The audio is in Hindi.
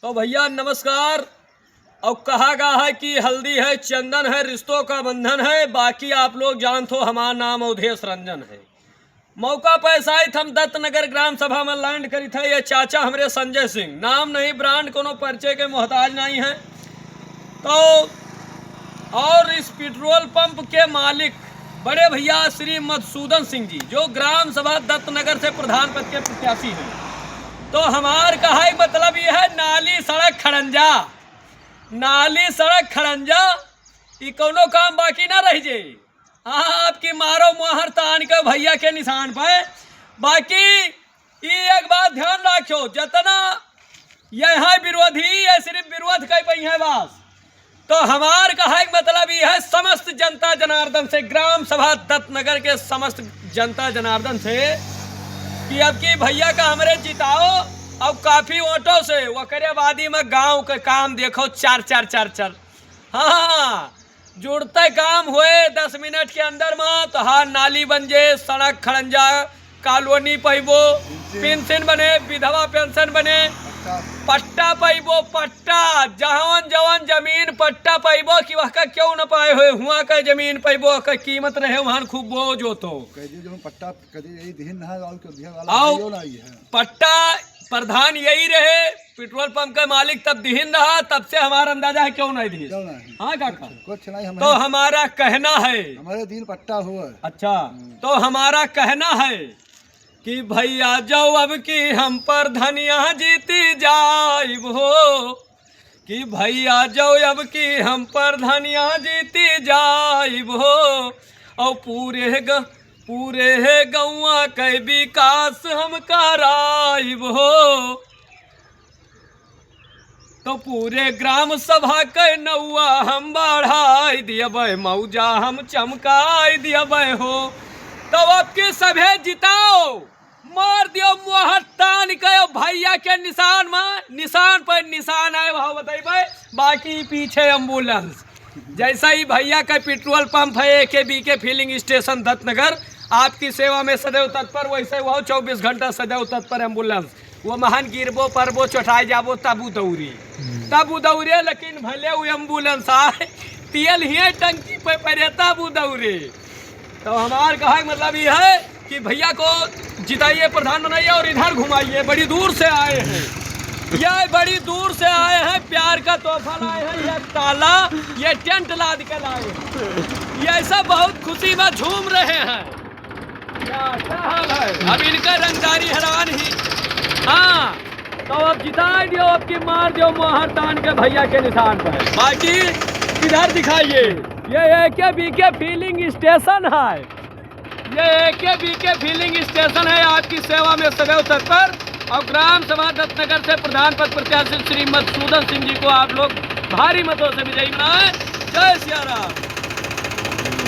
तो भैया नमस्कार। और कहा गया है कि हल्दी है चंदन है रिश्तों का बंधन है, बाकी आप लोग जानते हो हमारा नाम अवधेश रंजन है। मौका पैसा हम दत्तनगर ग्राम सभा में लैंड करी थे। ये चाचा हमारे संजय सिंह, नाम नहीं ब्रांड कोनो परिचय के मोहताज नहीं है। तो और इस पेट्रोल पंप के मालिक बड़े भैया श्री मधुसूदन सिंह जी, जो ग्राम सभा दत्तनगर से प्रधान पद के प्रत्याशी हैं। तो हमार कहा मतलब ये है नाली सड़क खड़ंजा, नाली सड़क खड़ंजा ये कोनो काम बाकी ना रह जाए। हाँ, आपकी मारो मुहर तान के भैया के निशान पे। बाकी ये एक बात ध्यान रखो, जितना यहाँ विरोधी या सिर्फ विरोध कर पाई है बस। तो हमार कहा मतलब ये है समस्त जनता जनार्दन से, ग्राम सभा दत्तनगर के समस्त जनता जनार्दन से कि अब की भैया का हमारे जिताओ और काफी वोटों से। वो करे वादी में गांव के काम देखो चार। हाँ, जुड़ते काम हुए 10 मिनट के अंदर में। तो हाँ, नाली बन जाए, सड़क खड़ंजा, कॉलोनी पैबो, पेंशन बने, विधवा पेंशन बने, पट्टा पैबो, पट्टा जवन जवन जमीन पट्टा पैबो कि वह का क्यों न पाए हुए हुआ का जमीन पैबो का कीमत रहे वहां खूब बोझ हो। तो पट्टा पट्टा प्रधान यही रहे, पेट्रोल पंप का मालिक तब दिहिन रहा, तब से हमारा अंदाजा है क्यों नहीं दिहिन। हाँ काका, कुछ नहीं। तो हमारा कहना है हमारे दिन पट्टा हुआ। अच्छा, तो हमारा कहना है कि भैया जाओ अब की हम पर धनिया जीती जाइब हो, कि भैया जाओ अब की हम पर धनिया जीती जाइब हो। और पूरे गौवा के विकास हम कराइब हो। तो पूरे ग्राम सभा के नौआ हम बढ़ाई दियबै, मौजा हम चमकाई दियबै हो। तो अब के सभे जिताओ, मार दियो मुहर तान के भैया के निशान में, निशान पर निशान आए वहाँ बताइए। बाकी पीछे एम्बुलेंस, जैसा ही भैया का पेट्रोल पंप है AKB के फिलिंग स्टेशन दत्तनगर आपकी सेवा में सदैव तत्पर, वैसे वह 24 घंटा सदैव तत्पर एम्बुलेंस। वो महान गिरबो परबो चौठाई जाबो तबू दौड़े, लेकिन भले वो एम्बुलेंस आए तेल ही टंकी पे पड़े तबू दौड़े। तो हमार कहा मतलब ये है कि भैया को जिताइए, प्रधान बनाइए और इधर घुमाइए। बड़ी दूर से आए हैं, यह बड़ी दूर से आए हैं, प्यार का तोहफा लाए हैं, यह ताला ये टेंट लाद के लाए हैं। ये ऐसा बहुत खुशी में झूम रहे हैं। क्या हाल है? अब इनका रंगदारी हैरान ही। हाँ, तो अब जिता दियो, अब की मार दियो मुहर तान के भैया के निशान पर। बाकी इधर दिखाइए, ये AKB के फिलिंग स्टेशन है, ये AKB के फिलिंग स्टेशन है आपकी सेवा में सदैव तत्पर। और ग्राम सभा दत्तनगर से प्रधान पद प्रत्याशी श्री मधुसूदन सिंह जी को आप लोग भारी मतों से विजयी बनाएं। जय सिया राम।